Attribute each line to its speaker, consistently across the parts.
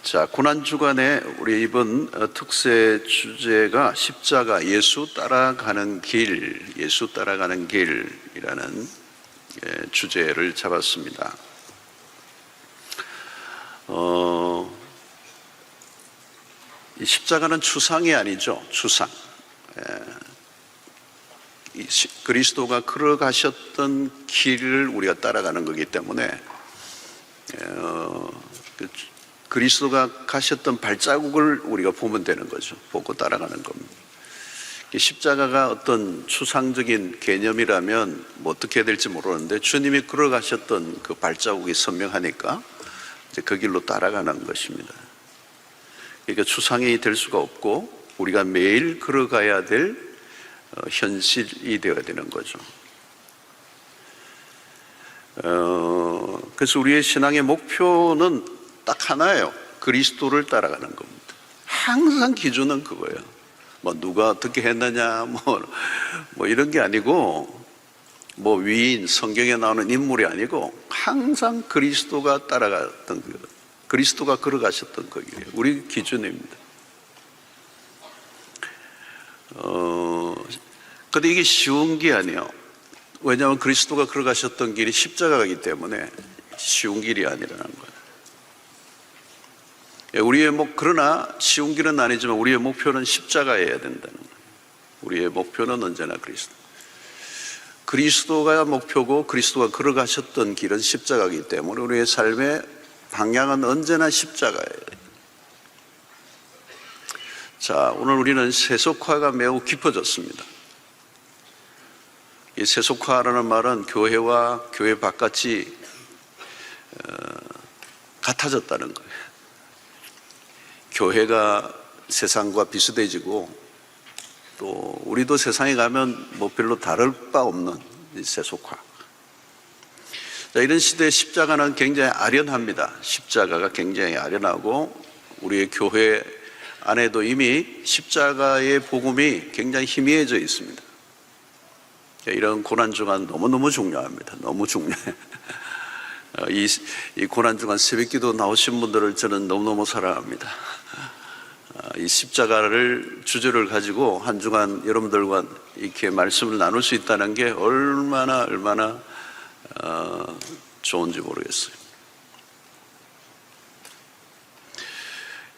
Speaker 1: 자, 고난주간에 우리 이번 특세 주제가 십자가, 예수 따라가는 길, 예수 따라가는 길이라는 주제를 잡았습니다. 이 십자가는 추상이 아니죠. 추상. 그리스도가 걸어가셨던 길을 우리가 따라가는 거기 때문에 그리스도가 가셨던 발자국을 우리가 보면 되는 거죠. 보고 따라가는 겁니다. 십자가가 어떤 추상적인 개념이라면 뭐 어떻게 해야 될지 모르는데 주님이 걸어가셨던 그 발자국이 선명하니까 이제 그 길로 따라가는 것입니다. 그러니까 추상이 될 수가 없고 우리가 매일 걸어가야 될 현실이 되어야 되는 거죠. 그래서 우리의 신앙의 목표는 딱 하나예요. 그리스도를 따라가는 겁니다. 항상 기준은 그거예요. 뭐 누가 어떻게 했느냐 뭐 이런 게 아니고 뭐 위인 성경에 나오는 인물이 아니고 항상 그리스도가 따라갔던 그 그리스도가 걸어가셨던 거기에요. 우리 기준입니다. 근데 이게 쉬운 게 아니에요. 왜냐하면 그리스도가 걸어가셨던 길이 십자가이기 때문에 쉬운 길이 아니라는 거예요. 그러나 쉬운 길은 아니지만 우리의 목표는 십자가여야 된다는 거예요. 우리의 목표는 언제나 그리스도. 그리스도가 목표고 그리스도가 걸어가셨던 길은 십자가이기 때문에 우리의 삶의 방향은 언제나 십자가예요. 자, 오늘 우리는 세속화가 매우 깊어졌습니다. 이 세속화라는 말은 교회와 교회 바깥이 같아졌다는 거예요. 교회가 세상과 비슷해지고 또 우리도 세상에 가면 뭐 별로 다를 바 없는 세속화. 자, 이런 시대에 십자가는 굉장히 아련합니다. 십자가가 굉장히 아련하고 우리의 교회 안에도 이미 십자가의 복음이 굉장히 희미해져 있습니다. 이런 고난주간 너무너무 중요합니다. 너무 중요해요. 이 고난주간 새벽기도 나오신 분들을 저는 너무너무 사랑합니다. 이 십자가를 주제를 가지고 한 주간 여러분들과 이렇게 말씀을 나눌 수 있다는 게 얼마나 좋은지 모르겠어요.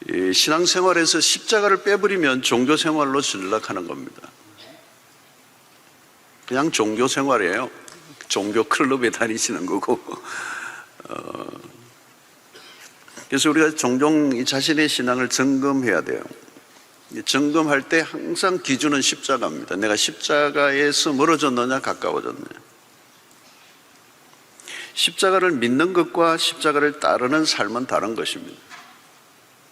Speaker 1: 이 신앙생활에서 십자가를 빼버리면 종교생활로 전락하는 겁니다. 그냥 종교생활이에요. 종교 클럽에 다니시는 거고. 그래서 우리가 종종 자신의 신앙을 점검해야 돼요. 점검할 때 항상 기준은 십자가입니다. 내가 십자가에서 멀어졌느냐 가까워졌느냐. 십자가를 믿는 것과 십자가를 따르는 삶은 다른 것입니다.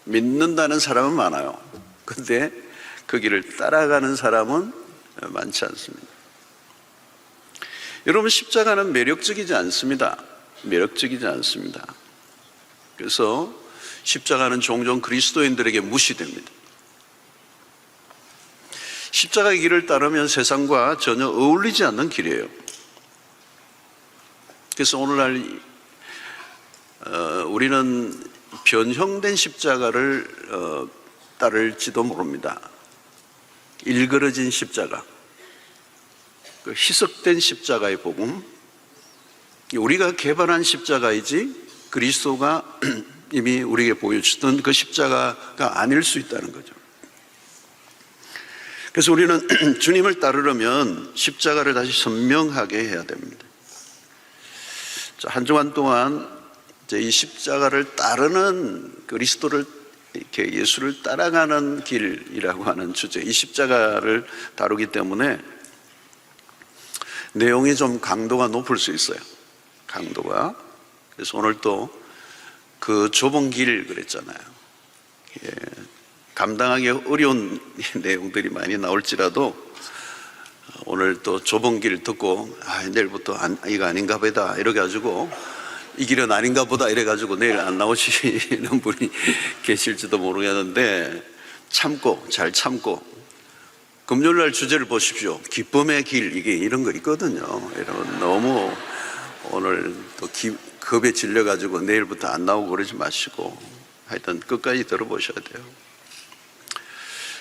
Speaker 1: 믿는다는 사람은 많아요. 그런데 그 길을 따라가는 사람은 많지 않습니다. 여러분, 십자가는 매력적이지 않습니다. 매력적이지 않습니다. 그래서 십자가는 종종 그리스도인들에게 무시됩니다. 십자가의 길을 따르면 세상과 전혀 어울리지 않는 길이에요. 그래서 오늘날 우리는 변형된 십자가를 따를지도 모릅니다. 일그러진 십자가, 그 희석된 십자가의 복음, 우리가 개발한 십자가이지 그리스도가 이미 우리에게 보여주던 그 십자가가 아닐 수 있다는 거죠. 그래서 우리는 주님을 따르려면 십자가를 다시 선명하게 해야 됩니다. 한 주간 동안 이 십자가를 따르는 그리스도를 이렇게 예수를 따라가는 길이라고 하는 주제, 이 십자가를 다루기 때문에 내용이 좀 강도가 높을 수 있어요. 강도가. 그래서 오늘 또 그 좁은 길 그랬잖아요. 감당하기 어려운 내용들이 많이 나올지라도 오늘 또 좁은 길 듣고 내일부터 이거 아닌가 보다 이렇게 가지고 이 길은 아닌가 보다 이래 가지고 내일 안 나오시는 분이 계실지도 모르겠는데 잘 참고 금요일날 주제를 보십시오. 기쁨의 길, 이게 이런 거 있거든요. 여러분 너무 오늘 또 겁에 질려가지고 내일부터 안 나오고 그러지 마시고 하여튼 끝까지 들어보셔야 돼요.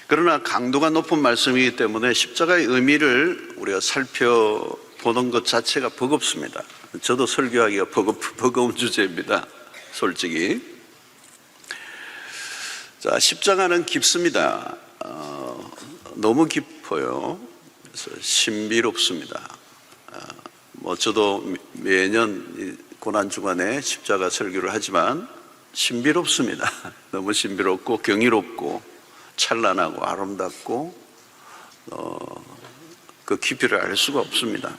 Speaker 1: 그러나 강도가 높은 말씀이기 때문에 십자가의 의미를 우리가 살펴보는 것 자체가 버겁습니다. 저도 설교하기가 버거운 주제입니다. 솔직히. 자, 십자가는 깊습니다. 너무 깊어요. 그래서 신비롭습니다. 저도 매년 고난주간에 십자가 설교를 하지만 신비롭습니다. 너무 신비롭고 경이롭고 찬란하고 아름답고 그 깊이를 알 수가 없습니다.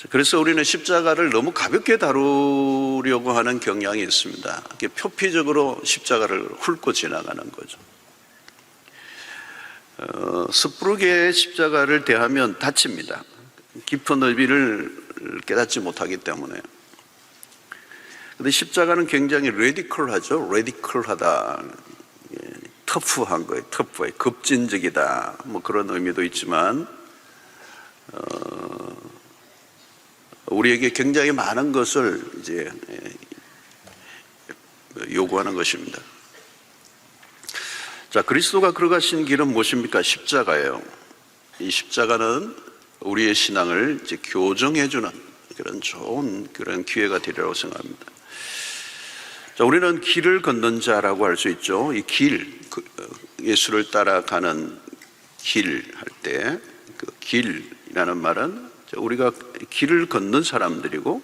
Speaker 1: 그래서 우리는 십자가를 너무 가볍게 다루려고 하는 경향이 있습니다. 표피적으로 십자가를 훑고 지나가는 거죠. 섣부르게 십자가를 대하면 다칩니다. 깊은 의미를 깨닫지 못하기 때문에. 그런데 십자가는 굉장히 레디컬하죠. 레디컬하다. 터프한 거예요. 터프해. 급진적이다. 그런 의미도 있지만 우리에게 굉장히 많은 것을 이제 요구하는 것입니다. 자, 그리스도가 걸어가신 길은 무엇입니까? 십자가예요. 이 십자가는 우리의 신앙을 이제 교정해주는 그런 좋은 그런 기회가 되리라고 생각합니다. 자, 우리는 길을 걷는 자라고 할 수 있죠. 이 길, 예수를 따라가는 길 할 때, 그 길이라는 말은 우리가 길을 걷는 사람들이고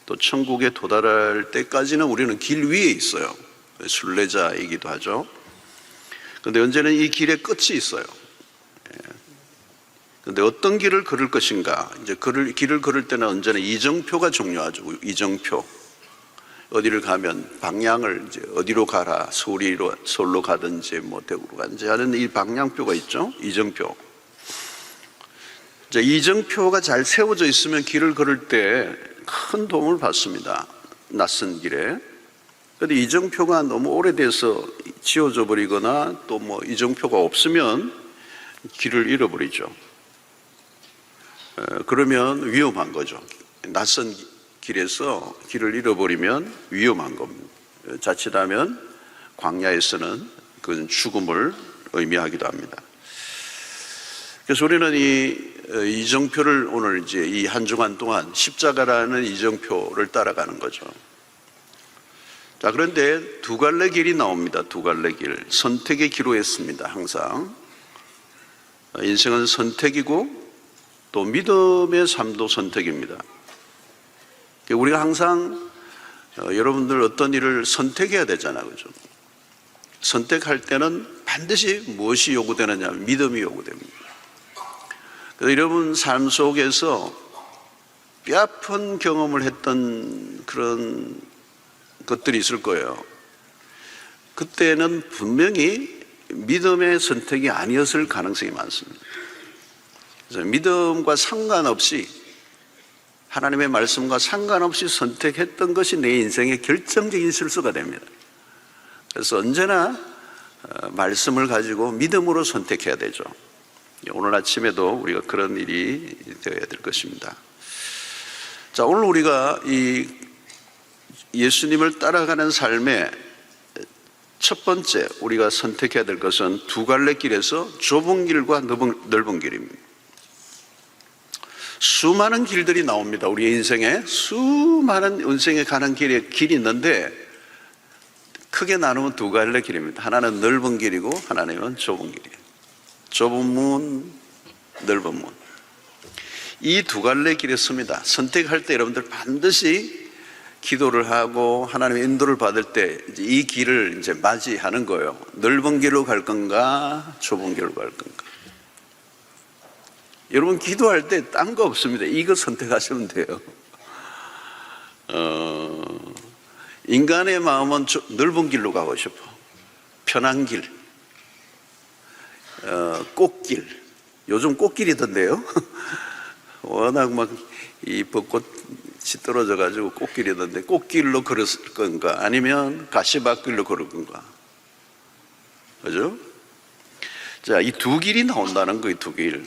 Speaker 1: 또 천국에 도달할 때까지는 우리는 길 위에 있어요. 순례자이기도 하죠. 그런데 언제는 이 길의 끝이 있어요. 그런데 어떤 길을 걸을 것인가? 이제 길을 걸을 때는 언제나 이정표가 중요하죠. 이정표. 어디를 가면 방향을 이제 어디로 가라, 서울로 가든지 대구로 가든지 하는 이 방향표가 있죠. 이정표. 이제 이정표가 잘 세워져 있으면 길을 걸을 때 큰 도움을 받습니다. 낯선 길에. 그런데 이정표가 너무 오래돼서 지워져 버리거나 또 이정표가 없으면 길을 잃어버리죠. 그러면 위험한 거죠. 낯선 길에서 길을 잃어버리면 위험한 겁니다. 자칫하면 광야에서는 그건 죽음을 의미하기도 합니다. 그래서 우리는 이 이정표를 오늘 이제 이 한 주간 동안 십자가라는 이정표를 따라가는 거죠. 자, 그런데 두 갈래 길이 나옵니다. 두 갈래 길. 선택의 기로했습니다. 항상. 인생은 선택이고 또 믿음의 삶도 선택입니다. 우리가 항상 여러분들 어떤 일을 선택해야 되잖아요. 그죠? 선택할 때는 반드시 무엇이 요구되느냐? 믿음이 요구됩니다. 그래서 여러분 삶 속에서 뼈아픈 경험을 했던 그런 것들이 있을 거예요. 그때는 분명히 믿음의 선택이 아니었을 가능성이 많습니다. 그래서 믿음과 상관없이 하나님의 말씀과 상관없이 선택했던 것이 내 인생의 결정적인 실수가 됩니다. 그래서 언제나 말씀을 가지고 믿음으로 선택해야 되죠. 오늘 아침에도 우리가 그런 일이 되어야 될 것입니다. 자, 오늘 우리가 이 예수님을 따라가는 삶의 첫 번째 우리가 선택해야 될 것은 두 갈래 길에서 좁은 길과 넓은 길입니다. 수많은 길들이 나옵니다. 우리 인생에 수많은 인생에 가는 길이 있는데 크게 나누면 두 갈래 길입니다. 하나는 넓은 길이고 하나는 좁은 길이에요. 좁은 문, 넓은 문. 이 두 갈래 길에 섭니다. 선택할 때 여러분들 반드시 기도를 하고 하나님의 인도를 받을 때 이 길을 이제 맞이하는 거예요. 넓은 길로 갈 건가, 좁은 길로 갈 건가. 여러분 기도할 때 딴 거 없습니다. 이거 선택하시면 돼요. 인간의 마음은 넓은 길로 가고 싶어. 편한 길, 꽃길. 요즘 꽃길이던데요. 워낙 막 이 벚꽃이 떨어져가지고 꽃길이던데 꽃길로 걸었을 건가 아니면 가시밭길로 걸을 건가. 그죠? 자, 이 두 길이 나온다는 거예요. 두 길.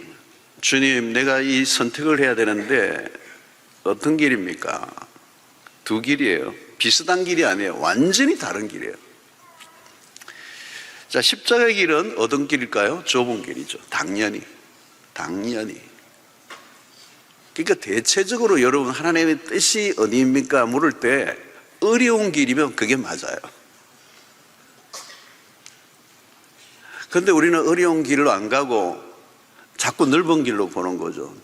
Speaker 1: 주님, 내가 이 선택을 해야 되는데 어떤 길입니까? 두 길이에요. 비슷한 길이 아니에요. 완전히 다른 길이에요. 자, 십자가의 길은 어떤 길일까요? 좁은 길이죠. 당연히. 그러니까 대체적으로 여러분, 하나님의 뜻이 어디입니까? 물을 때 어려운 길이면 그게 맞아요. 그런데 우리는 어려운 길로 안 가고 자꾸 넓은 길로 보는 거죠.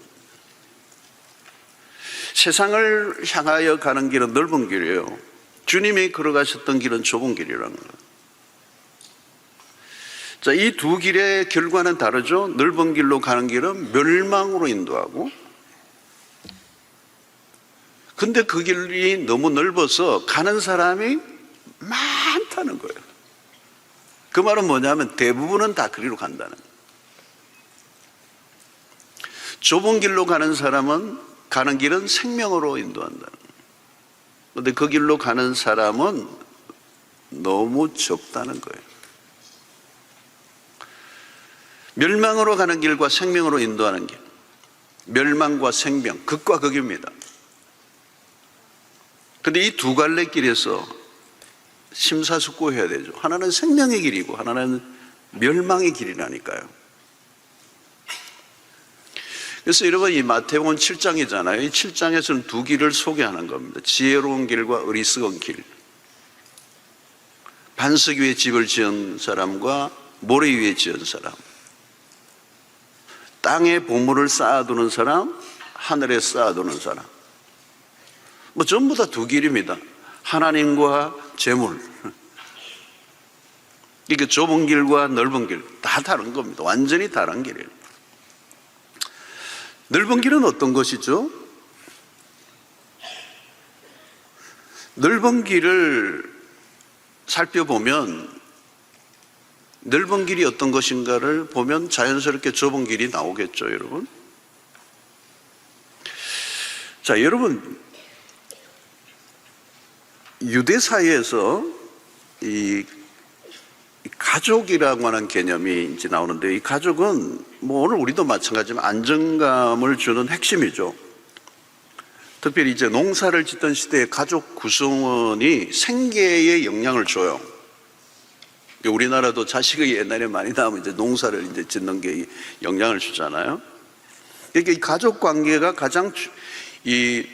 Speaker 1: 세상을 향하여 가는 길은 넓은 길이에요. 주님이 걸어가셨던 길은 좁은 길이라는 거예요. 자, 이 두 길의 결과는 다르죠. 넓은 길로 가는 길은 멸망으로 인도하고, 근데 그 길이 너무 넓어서 가는 사람이 많다는 거예요. 그 말은 뭐냐면 대부분은 다 그리로 간다는 거예요. 좁은 길로 가는 사람은 가는 길은 생명으로 인도한다는 거예요. 그런데 그 길로 가는 사람은 너무 적다는 거예요. 멸망으로 가는 길과 생명으로 인도하는 길, 멸망과 생명, 극과 극입니다. 그런데 이 두 갈래 길에서 심사숙고해야 되죠. 하나는 생명의 길이고 하나는 멸망의 길이라니까요. 그래서 여러분, 이 마태복음 7장이잖아요. 이 7장에서는 두 길을 소개하는 겁니다. 지혜로운 길과 어리석은 길. 반석 위에 집을 지은 사람과 모래 위에 지은 사람. 땅에 보물을 쌓아두는 사람, 하늘에 쌓아두는 사람. 뭐 전부 다 두 길입니다. 하나님과 재물. 이게 좁은 길과 넓은 길 다 다른 겁니다. 완전히 다른 길이에요. 넓은 길은 어떤 것이죠? 넓은 길을 살펴보면, 넓은 길이 어떤 것인가를 보면 자연스럽게 좁은 길이 나오겠죠, 여러분. 자, 여러분, 유대 사회에서 이 가족이라고 하는 개념이 이제 나오는데, 이 가족은 뭐 오늘 우리도 마찬가지지만 안정감을 주는 핵심이죠. 특별히 이제 농사를 짓던 시대에 가족 구성원이 생계에 영향을 줘요. 우리나라도 자식이 옛날에 많이 나오면 이제 농사를 이제 짓는 게 영향을 주잖아요. 그러니까 이 가족 관계가 가장 이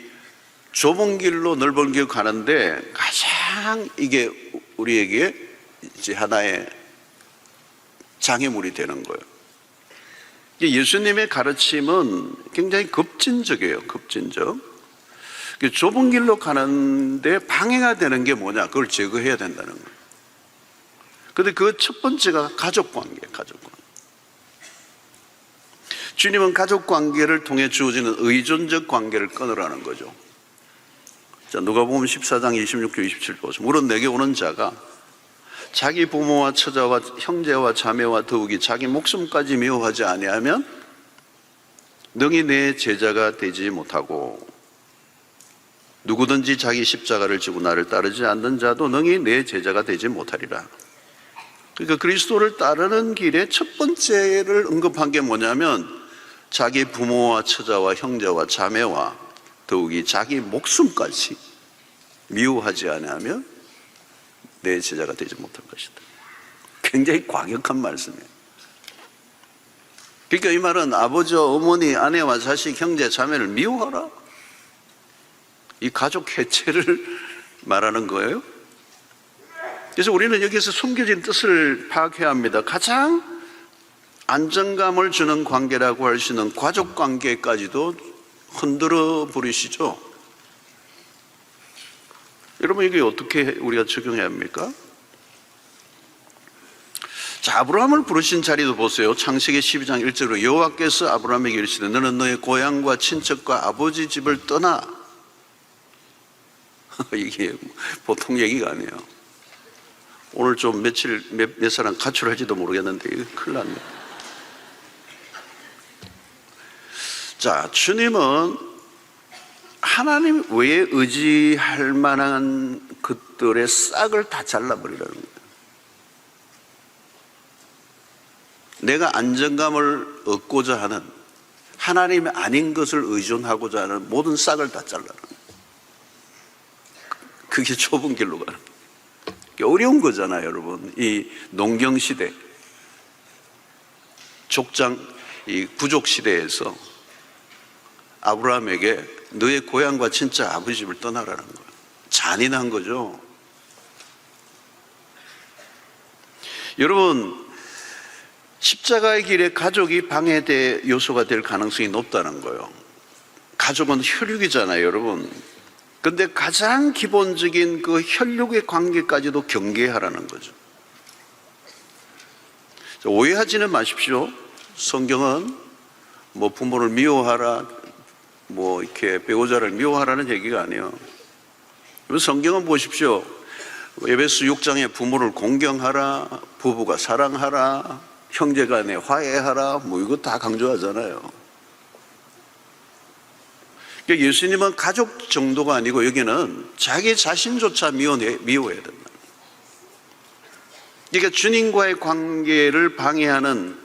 Speaker 1: 좁은 길로 넓은 길 가는데 가장 이게 우리에게 이제 하나의 장애물이 되는 거예요. 예수님의 가르침은 굉장히 급진적이에요. 급진적. 좁은 길로 가는데 방해가 되는 게 뭐냐? 그걸 제거해야 된다는 거예요. 그런데 그 첫 번째가 가족관계예요. 가족관계. 주님은 가족관계를 통해 주어지는 의존적 관계를 끊으라는 거죠. 자, 누가복음 14장 26절 27절 보세요. 물은 내게 오는 자가 자기 부모와 처자와 형제와 자매와 더욱이 자기 목숨까지 미워하지 아니하면 능히 내 제자가 되지 못하고, 누구든지 자기 십자가를 지고 나를 따르지 않는 자도 능히 내 제자가 되지 못하리라. 그러니까 그리스도를 따르는 길의 첫 번째를 언급한 게 뭐냐면, 자기 부모와 처자와 형제와 자매와 더욱이 자기 목숨까지 미워하지 않으면 내 제자가 되지 못할 것이다. 굉장히 과격한 말씀이에요. 그러니까 이 말은 아버지와 어머니, 아내와 자식, 형제, 자매를 미워하라. 이 가족 해체를 말하는 거예요. 그래서 우리는 여기서 숨겨진 뜻을 파악해야 합니다. 가장 안정감을 주는 관계라고 할 수 있는 가족 관계까지도 흔들어 버리시죠. 여러분, 이게 어떻게 우리가 적용해야 합니까? 자, 아브라함을 부르신 자리도 보세요. 창세기 12장 1절로 여호와께서 아브라함에게 이르시되 너는 너의 고향과 친척과 아버지 집을 떠나. 이게 보통 얘기가 아니에요. 오늘 좀 몇 사람 가출할지도 모르겠는데 이거 큰일 났네. 자, 주님은 하나님 외에 의지할 만한 것들의 싹을 다 잘라버리라는 거예요. 내가 안정감을 얻고자 하는, 하나님이 아닌 것을 의존하고자 하는 모든 싹을 다 잘라라. 그게 좁은 길로 가는 거예요. 어려운 거잖아요, 여러분. 이 농경 시대, 이 부족 시대에서 아브라함에게 너의 고향과 진짜 아버지 집을 떠나라는 거예요. 잔인한 거죠. 여러분, 십자가의 길에 가족이 방해될 요소가 될 가능성이 높다는 거예요. 가족은 혈육이잖아요, 여러분. 근데 가장 기본적인 그 혈육의 관계까지도 경계하라는 거죠. 오해하지는 마십시오. 성경은 뭐 부모를 미워하라, 뭐 이렇게 배우자를 미워하라는 얘기가 아니에요. 성경은 보십시오. 에베소 6장에 부모를 공경하라, 부부가 사랑하라, 형제간에 화해하라, 뭐 이거 다 강조하잖아요. 그러니까 예수님은 가족 정도가 아니고 여기는 자기 자신조차 미워해야 된다. 그러니까 주님과의 관계를 방해하는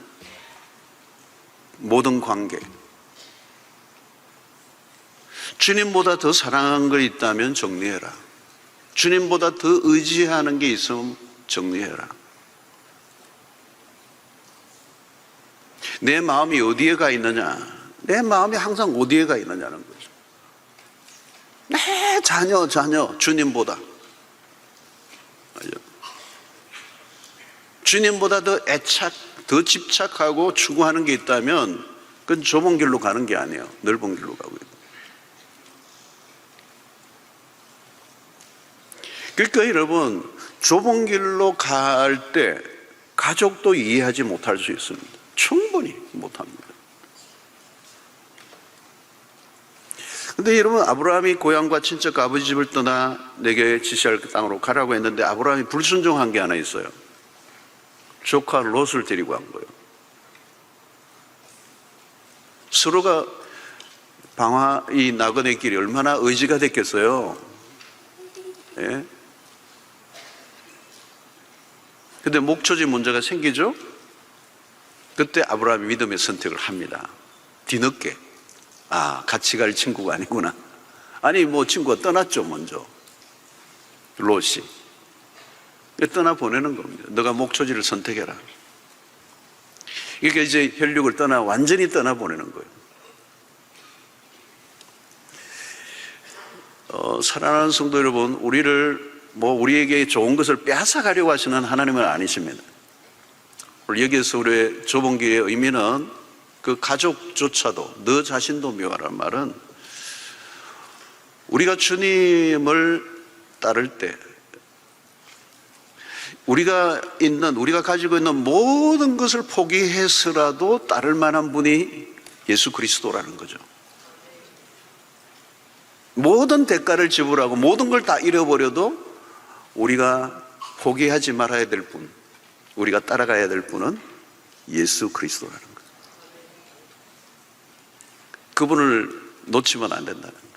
Speaker 1: 모든 관계, 주님보다 더 사랑하는 거 있다면 정리해라. 주님보다 더 의지하는 게 있으면 정리해라. 내 마음이 어디에 가 있느냐? 내 마음이 항상 어디에 가 있느냐는 거죠. 내 자녀 주님보다, 주님보다 더 집착하고 추구하는 게 있다면 그건 좁은 길로 가는 게 아니에요. 넓은 길로 가고 있는. 그러니까 여러분, 좁은 길로 갈 때 가족도 이해하지 못할 수 있습니다. 충분히 못합니다. 근데 여러분, 아브라함이 고향과 친척과 아버지 집을 떠나 내게 지시할 그 땅으로 가라고 했는데 아브라함이 불순종한 게 하나 있어요. 조카 롯을 데리고 간 거예요. 서로가 이 나그네 길이 얼마나 의지가 됐겠어요. 예? 근데 목초지 문제가 생기죠. 그때 아브라함이 믿음의 선택을 합니다. 뒤늦게. 같이 갈 친구가 아니구나. 아니, 뭐 친구가 떠났죠, 먼저. 롯이. 떠나보내는 겁니다. 너가 목초지를 선택해라. 이게 이제 혈육을 완전히 떠나보내는 거예요. 사랑하는 성도 여러분, 우리에게 좋은 것을 빼앗아가려고 하시는 하나님은 아니십니다. 여기에서 우리의 좁은 길의 의미는 그 가족조차도 너 자신도 미워하라는 말은 우리가 주님을 따를 때 우리가 가지고 있는 모든 것을 포기해서라도 따를 만한 분이 예수 그리스도라는 거죠. 모든 대가를 지불하고 모든 걸 다 잃어버려도 우리가 포기하지 말아야 될 분, 우리가 따라가야 될 분은 예수 그리스도라는 거죠. 그분을 놓치면 안 된다는 거예요.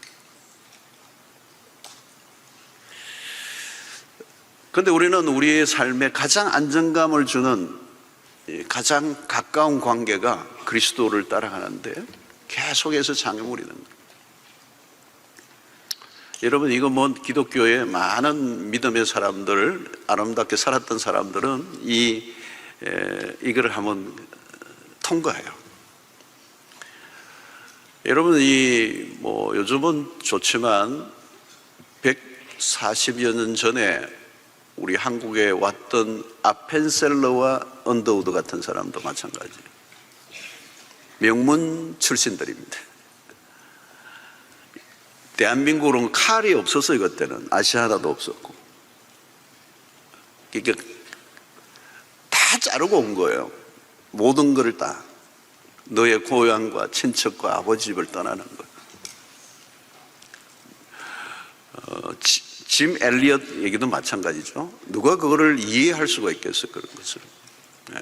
Speaker 1: 그런데 우리는 우리의 삶에 가장 안정감을 주는 가장 가까운 관계가 그리스도를 따라가는데 계속해서 장애물이 되는 거예요. 여러분, 이거 기독교의 많은 믿음의 사람들, 아름답게 살았던 사람들은 이걸 한번 통과해요. 여러분, 요즘은 좋지만 140여 년 전에 우리 한국에 왔던 아펜셀러와 언더우드 같은 사람도 마찬가지예요. 명문 출신들입니다. 대한민국은 칼이 없었어요. 그때는 아시아나도 없었고. 그러니까 다 자르고 온 거예요. 모든 것을 다. 너의 고향과 친척과 아버지 집을 떠나는 거예요. 짐 엘리엇 얘기도 마찬가지죠. 누가 그거를 이해할 수가 있겠어요, 그런 것을. 네.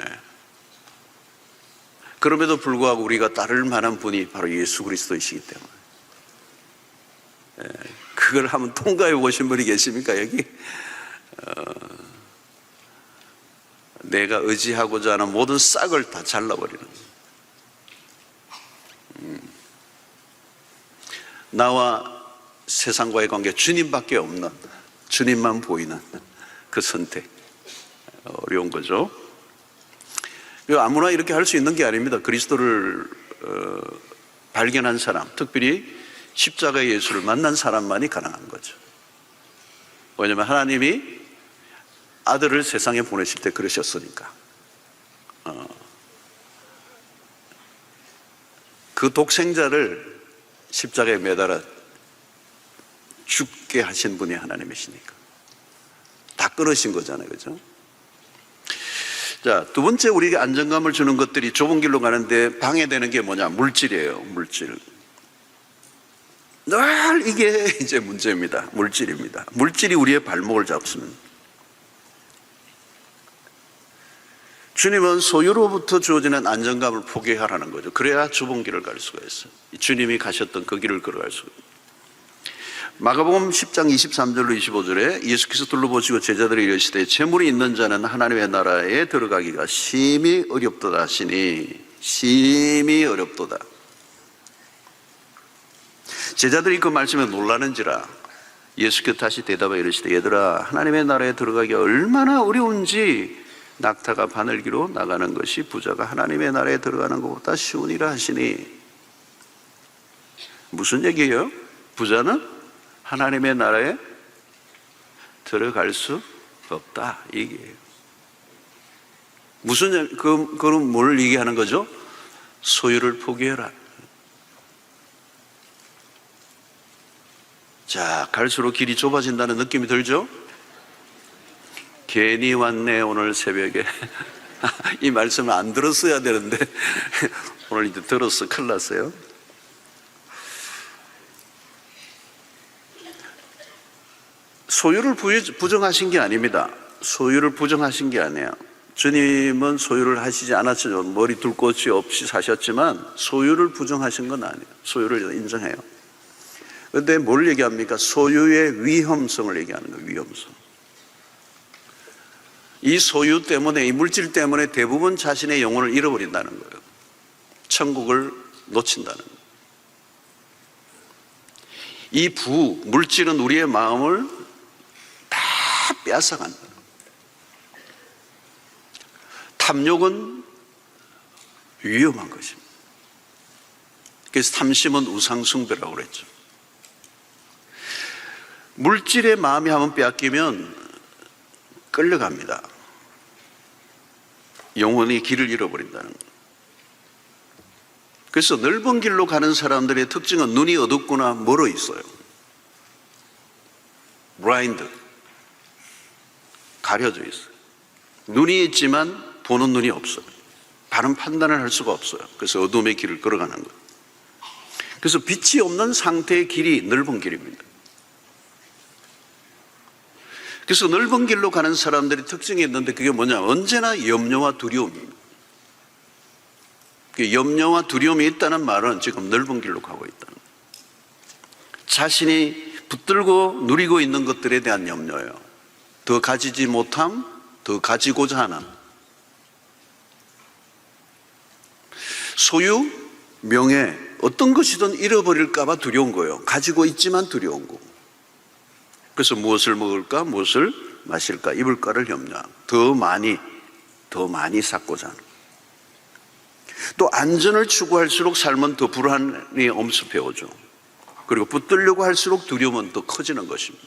Speaker 1: 그럼에도 불구하고 우리가 따를 만한 분이 바로 예수 그리스도이시기 때문에. 네. 그걸 한번 통과해 보신 분이 계십니까, 여기? 내가 의지하고자 하는 모든 싹을 다 잘라버리는 거예요. 나와 세상과의 관계, 주님밖에 없는 주님만 보이는 그 선택. 어려운 거죠. 아무나 이렇게 할 수 있는 게 아닙니다. 그리스도를 발견한 사람, 특별히 십자가의 예수를 만난 사람만이 가능한 거죠. 왜냐하면 하나님이 아들을 세상에 보내실 때 그러셨으니까. 그 독생자를 십자가에 매달아 죽게 하신 분이 하나님이시니까 다 끊으신 거잖아요, 그죠? 자, 두 번째 우리에게 안정감을 주는 것들이 좁은 길로 가는데 방해되는 게 뭐냐? 물질이에요, 물질. 늘 이게 이제 문제입니다. 물질입니다. 물질이 우리의 발목을 잡습니다. 주님은 소유로부터 주어지는 안정감을 포기하라는 거죠. 그래야 좁은 길을 갈 수가 있어요. 주님이 가셨던 그 길을 걸어갈 수가 있어요. 마가복음 10장 23절로 25절에 예수께서 둘러보시고 제자들이 이르시되 재물이 있는 자는 하나님의 나라에 들어가기가 심히 어렵도다 하시니, 심히 어렵도다. 제자들이 그 말씀에 놀라는지라 예수께서 다시 대답하여 이르시되 얘들아, 하나님의 나라에 들어가기가 얼마나 어려운지 낙타가 바늘기로 나가는 것이 부자가 하나님의 나라에 들어가는 것보다 쉬우니라 하시니. 무슨 얘기예요? 부자는 하나님의 나라에 들어갈 수 없다, 이게요. 무슨, 그럼 뭘 얘기하는 거죠? 소유를 포기해라. 자, 갈수록 길이 좁아진다는 느낌이 들죠? 괜히 왔네, 오늘 새벽에. 이 말씀을 안 들었어야 되는데, 오늘 이제 들었어. 큰일 났어요. 소유를 부정하신 게 아닙니다. 소유를 부정하신 게 아니에요. 주님은 소유를 하시지 않았죠. 머리 둘 곳이 없이 사셨지만 소유를 부정하신 건 아니에요. 소유를 인정해요. 그런데 뭘 얘기합니까? 소유의 위험성을 얘기하는 거예요. 위험성. 이 소유 때문에, 이 물질 때문에 대부분 자신의 영혼을 잃어버린다는 거예요. 천국을 놓친다는 거예요. 이 물질은 우리의 마음을 다 빼앗아간다. 탐욕은 위험한 것입니다. 그래서 탐심은 우상숭배라고 그랬죠. 물질의 마음이 한번 빼앗기면 끌려갑니다. 영혼이 길을 잃어버린다는 거예요. 그래서 넓은 길로 가는 사람들의 특징은 눈이 어둡거나 멀어 있어요. 블라인드, 가려져 있어요. 눈이 있지만 보는 눈이 없어요. 바른 판단을 할 수가 없어요. 그래서 어둠의 길을 걸어가는 거예요. 그래서 빛이 없는 상태의 길이 넓은 길입니다. 그래서 넓은 길로 가는 사람들이 특징이 있는데 그게 뭐냐? 언제나 염려와 두려움입니다. 염려와 두려움이 있다는 말은 지금 넓은 길로 가고 있다는 거예요. 자신이 붙들고 누리고 있는 것들에 대한 염려예요. 더 가지지 못함, 더 가지고자 하는. 소유, 명예, 어떤 것이든 잃어버릴까 봐 두려운 거예요. 가지고 있지만 두려운 거. 그래서 무엇을 먹을까, 무엇을 마실까, 입을까를 염려하고 더 많이 쌓고자 하는. 또 안전을 추구할수록 삶은 더 불안이 엄습해 오죠. 그리고 붙들려고 할수록 두려움은 더 커지는 것입니다.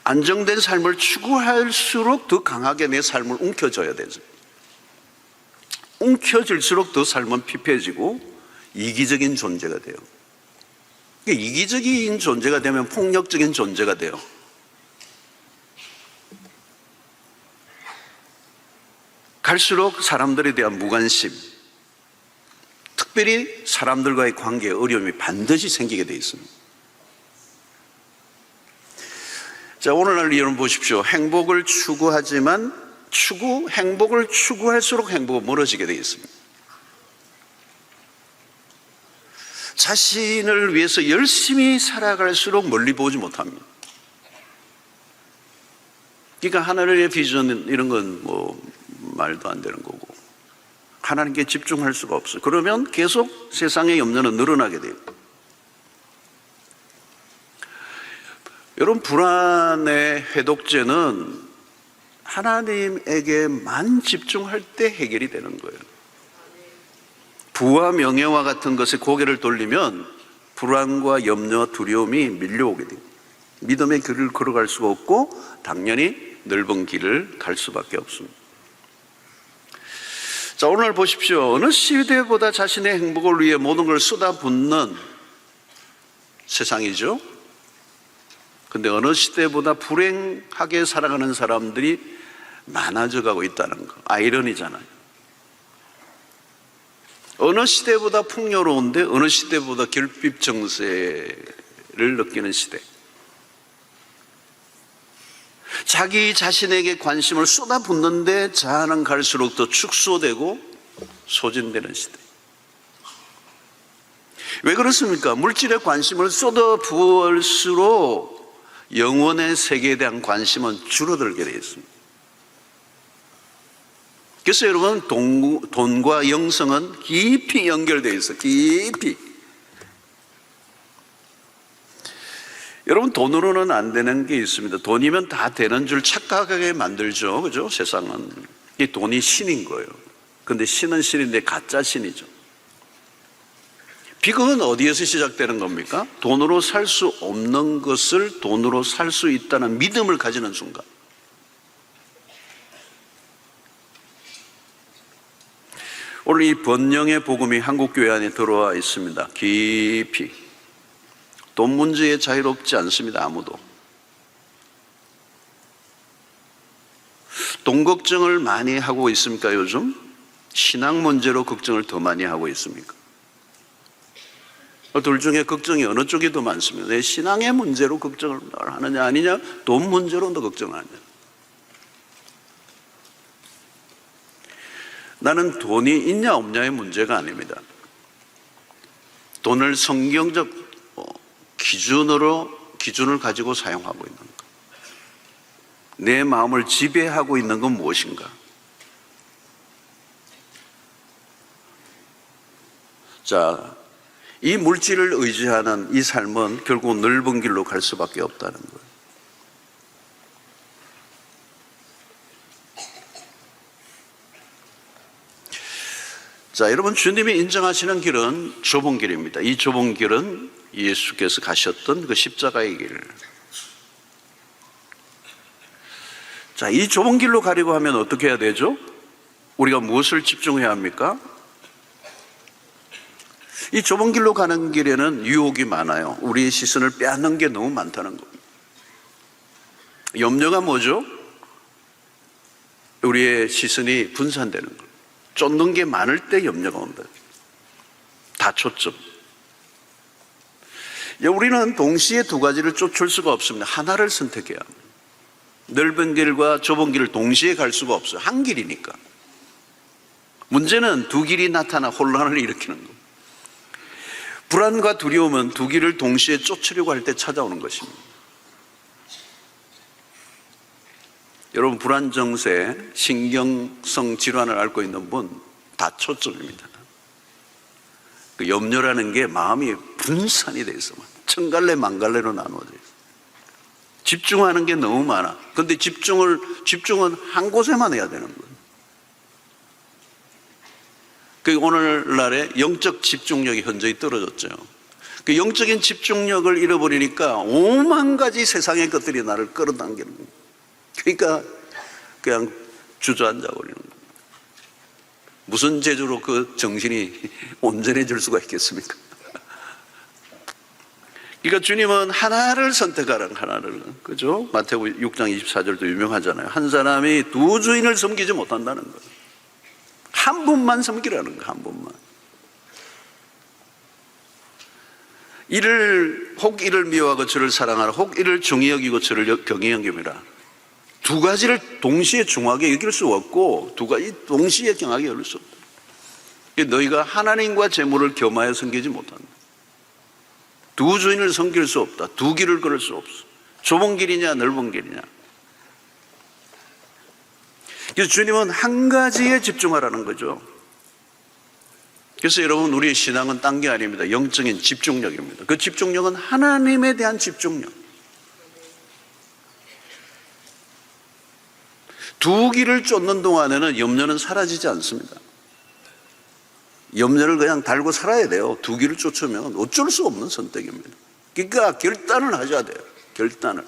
Speaker 1: 안정된 삶을 추구할수록 더 강하게 내 삶을 움켜줘야 되죠. 움켜질수록 더 삶은 피폐해지고 이기적인 존재가 돼요. 이기적인 존재가 되면 폭력적인 존재가 돼요. 갈수록 사람들에 대한 무관심, 특별히 사람들과의 관계에 어려움이 반드시 생기게 되어 있습니다. 자, 오늘날 여러분 보십시오. 행복을 추구하지만 행복을 추구할수록 행복은 멀어지게 되어 있습니다. 자신을 위해서 열심히 살아갈수록 멀리 보지 못합니다. 그러니까 하나님의 비전 이런 건 말도 안 되는 거고 하나님께 집중할 수가 없어요. 그러면 계속 세상의 염려는 늘어나게 돼요. 여러분, 불안의 해독제는 하나님에게만 집중할 때 해결이 되는 거예요. 부와 명예와 같은 것에 고개를 돌리면 불안과 염려와 두려움이 밀려오게 돼요. 믿음의 길을 걸어갈 수가 없고 당연히 넓은 길을 갈 수밖에 없습니다. 자, 오늘 보십시오. 어느 시대보다 자신의 행복을 위해 모든 걸 쏟아붓는 세상이죠. 근데 어느 시대보다 불행하게 살아가는 사람들이 많아져 가고 있다는 거, 아이러니잖아요. 어느 시대보다 풍요로운데 어느 시대보다 결핍 정세를 느끼는 시대. 자기 자신에게 관심을 쏟아붓는데 자아는 갈수록 더 축소되고 소진되는 시대. 왜 그렇습니까? 물질에 관심을 쏟아부을수록 영혼의 세계에 대한 관심은 줄어들게 되어 있습니다. 그래서 여러분, 돈과 영성은 깊이 연결되어 있어요. 깊이. 여러분, 돈으로는 안 되는 게 있습니다. 돈이면 다 되는 줄 착각하게 만들죠. 그죠? 세상은. 이 돈이 신인 거예요. 근데 신은 신인데 가짜 신이죠. 비극은 어디에서 시작되는 겁니까? 돈으로 살 수 없는 것을 돈으로 살 수 있다는 믿음을 가지는 순간. 오늘 이 번영의 복음이 한국교회 안에 들어와 있습니다. 깊이. 돈 문제에 자유롭지 않습니다. 아무도. 돈 걱정을 많이 하고 있습니까? 요즘? 신앙 문제로 걱정을 더 많이 하고 있습니까? 둘 중에 걱정이 어느 쪽이 더 많습니다. 내 신앙의 문제로 걱정을 하느냐 아니냐, 돈 문제로 더 걱정을 하느냐. 나는 돈이 있냐 없냐의 문제가 아닙니다. 돈을 성경적 기준을 가지고 사용하고 있는 것. 내 마음을 지배하고 있는 건 무엇인가? 자, 이 물질을 의지하는 이 삶은 결국 넓은 길로 갈 수밖에 없다는 거예요. 자, 여러분, 주님이 인정하시는 길은 좁은 길입니다. 이 좁은 길은 예수께서 가셨던 그 십자가의 길. 자, 이 좁은 길로 가려고 하면 어떻게 해야 되죠? 우리가 무엇을 집중해야 합니까? 이 좁은 길로 가는 길에는 유혹이 많아요. 우리의 시선을 빼앗는 게 너무 많다는 겁니다. 염려가 뭐죠? 우리의 시선이 분산되는 거예요. 쫓는 게 많을 때 염려가 온다. 다 초점. 우리는 동시에 두 가지를 쫓을 수가 없습니다. 하나를 선택해야 합니다. 넓은 길과 좁은 길을 동시에 갈 수가 없어요. 한 길이니까. 문제는 두 길이 나타나 혼란을 일으키는 겁니다. 불안과 두려움은 두 길을 동시에 쫓으려고 할 때 찾아오는 것입니다. 여러분, 불안 정세, 신경성 질환을 앓고 있는 분 다 초점입니다. 그 염려라는 게 마음이 분산이 돼 있어. 천갈래 만갈래로 나누어져 있어. 집중하는 게 너무 많아. 그런데 집중은 한 곳에만 해야 되는 거예요. 그 오늘날의 영적 집중력이 현저히 떨어졌죠. 그 영적인 집중력을 잃어버리니까 오만 가지 세상의 것들이 나를 끌어당기는 거예요. 그러니까 그냥 주저앉아 버리는 거예요. 무슨 재주로 그 정신이 온전해질 수가 있겠습니까? 그러니까 주님은 하나를 선택하라는, 하나를. 그죠? 마태복음 6장 24절도 유명하잖아요. 한 사람이 두 주인을 섬기지 못한다는 거예요. 한 분만 섬기라는 거예요. 한 분만. 혹 이를 미워하고 저를 사랑하라. 혹 이를 중히 여기고 저를 경히 여김이라. 두 가지를 동시에 중하게 여길 수 없고 두 가지 동시에 경하게 여길 수 없다. 너희가 하나님과 재물을 겸하여 섬기지 못한다. 두 주인을 섬길 수 없다. 두 길을 걸을 수 없어. 좁은 길이냐 넓은 길이냐. 그래서 주님은 한 가지에 집중하라는 거죠. 그래서 여러분, 우리의 신앙은 딴 게 아닙니다. 영적인 집중력입니다. 그 집중력은 하나님에 대한 집중력. 두 길을 쫓는 동안에는 염려는 사라지지 않습니다. 염려를 그냥 달고 살아야 돼요. 두 길을 쫓으면 어쩔 수 없는 선택입니다. 그러니까 결단을 하셔야 돼요. 결단을.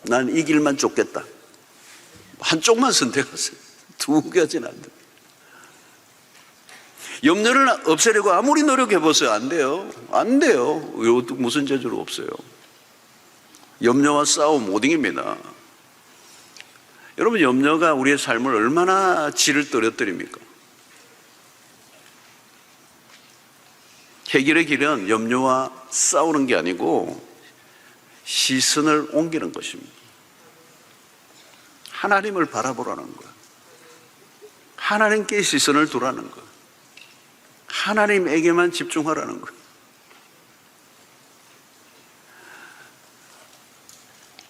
Speaker 1: 난 이 길만 쫓겠다. 한쪽만 선택하세요. 두 가지는 안 돼요. 염려를 없애려고 아무리 노력해보세요. 안 돼요. 안 돼요. 무슨 재주로 없어요. 염려와 싸움 못 이깁니다. 여러분, 염려가 우리의 삶을 얼마나 질을 떨어뜨립니까? 해결의 길은 염려와 싸우는 게 아니고 시선을 옮기는 것입니다. 하나님을 바라보라는 거예요. 하나님께 시선을 두라는 거예요. 하나님에게만 집중하라는 거예요.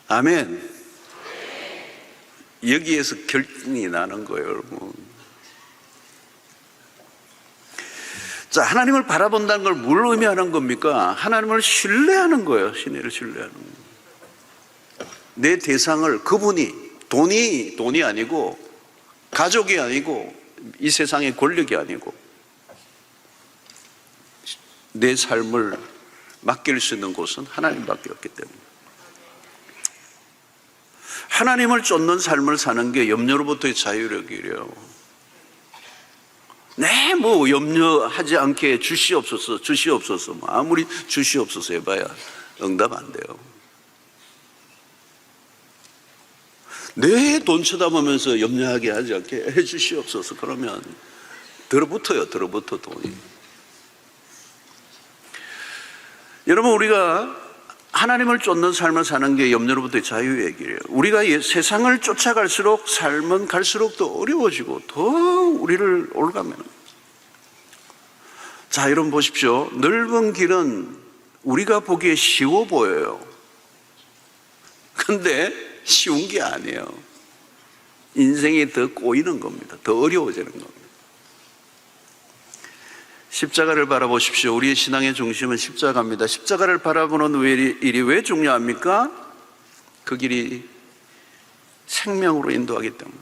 Speaker 1: 아멘. 여기에서 결정이 나는 거예요, 여러분. 자, 하나님을 바라본다는 걸 뭘 의미하는 겁니까? 하나님을 신뢰하는 거예요. 신뢰를 신뢰하는 거예요. 내 대상을 그분이 돈이 아니고 가족이 아니고 이 세상의 권력이 아니고 내 삶을 맡길 수 있는 곳은 하나님밖에 없기 때문에 하나님을 쫓는 삶을 사는 게 염려로부터의 자유력이래요. 네, 뭐 염려하지 않게 주시옵소서 뭐 아무리 주시옵소서 해봐야 응답 안 돼요. 내 돈 쳐다보면서 염려하게 하지 않게 해주시옵소서 그러면 들어붙어요. 들어붙어 돈이. 여러분, 우리가 하나님을 쫓는 삶을 사는 게 염려로부터의 자유의 길이에요. 우리가 세상을 쫓아갈수록 삶은 갈수록 더 어려워지고 더 우리를 올가매는. 자, 여러분 보십시오. 넓은 길은 우리가 보기에 쉬워 보여요. 근데 쉬운 게 아니에요. 인생이 더 꼬이는 겁니다. 더 어려워지는 겁니다. 십자가를 바라보십시오. 우리의 신앙의 중심은 십자가입니다. 십자가를 바라보는 일이 왜 중요합니까? 그 길이 생명으로 인도하기 때문에.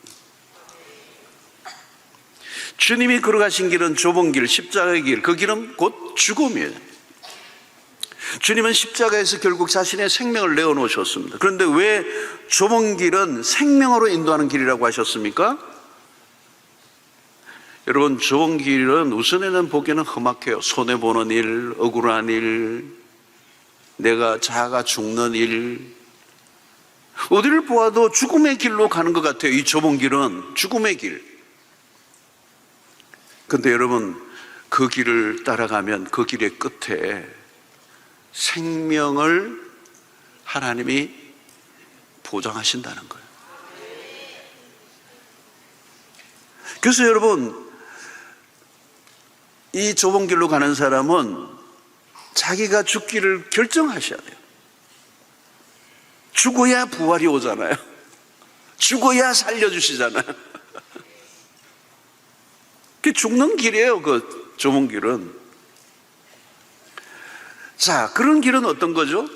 Speaker 1: 주님이 걸어가신 길은 좁은 길, 십자가의 길, 그 길은 곧 죽음이에요. 주님은 십자가에서 결국 자신의 생명을 내어놓으셨습니다. 그런데 왜 좁은 길은 생명으로 인도하는 길이라고 하셨습니까? 여러분, 좁은 길은 우선에는 보기에는 험악해요. 손해보는 일, 억울한 일, 내가 자아가 죽는 일, 어디를 보아도 죽음의 길로 가는 것 같아요. 이 좁은 길은 죽음의 길. 근데 여러분, 그 길을 따라가면 그 길의 끝에 생명을 하나님이 보장하신다는 거예요. 그래서 여러분, 이 좁은 길로 가는 사람은 자기가 죽기를 결정하셔야 돼요. 죽어야 부활이 오잖아요. 죽어야 살려주시잖아요. 그게 죽는 길이에요, 그 좁은 길은. 자, 그런 길은 어떤 거죠?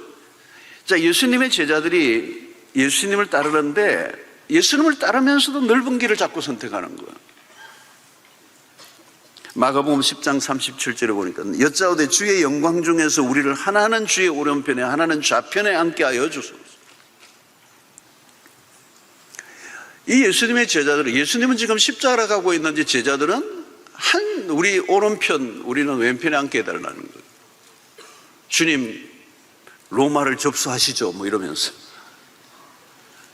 Speaker 1: 자, 예수님의 제자들이 예수님을 따르는데 예수님을 따르면서도 넓은 길을 자꾸 선택하는 거예요. 마가복음 10장 37절에 보니까 여짜오되 주의 영광 중에서 우리를 하나는 주의 오른편에 하나는 좌편에 앉게 하여 주소서. 이 예수님의 제자들은, 예수님은 지금 십자가를 가고 있는지 제자들은 우리 오른편, 우리는 왼편에 앉게 해달라는 거예요. 주님, 로마를 접수하시죠 뭐 이러면서,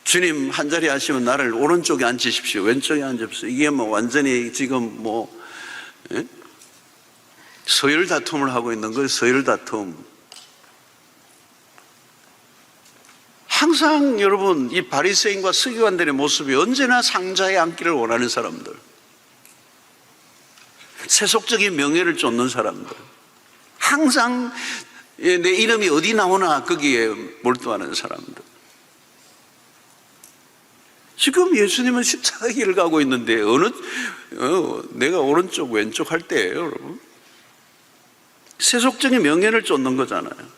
Speaker 1: 주님 한 자리 하시면 나를 오른쪽에 앉히십시오, 왼쪽에 앉으십시오. 이게 뭐 완전히 지금 뭐 서열 다툼을 하고 있는 거예요. 서열 다툼. 항상 여러분, 이 바리새인과 서기관들의 모습이 언제나 상자에 앉기를 원하는 사람들, 세속적인 명예를 쫓는 사람들, 항상 내 이름이 어디 나오나 거기에 몰두하는 사람들. 지금 예수님은 십자가 길을 가고 있는데 내가 오른쪽 왼쪽 할 때예요, 여러분. 세속적인 명예를 쫓는 거잖아요.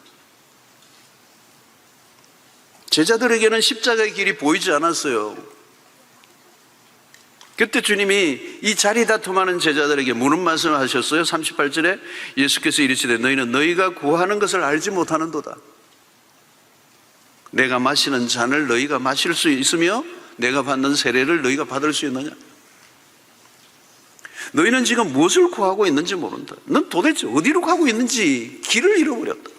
Speaker 1: 제자들에게는 십자가의 길이 보이지 않았어요. 그때 주님이 이 자리 다툼하는 제자들에게 무슨 말씀을 하셨어요? 38절에 예수께서 이르시되 너희는 너희가 구하는 것을 알지 못하는도다. 내가 마시는 잔을 너희가 마실 수 있으며 내가 받는 세례를 너희가 받을 수 있느냐? 너희는 지금 무엇을 구하고 있는지 모른다. 넌 도대체 어디로 가고 있는지 길을 잃어버렸다.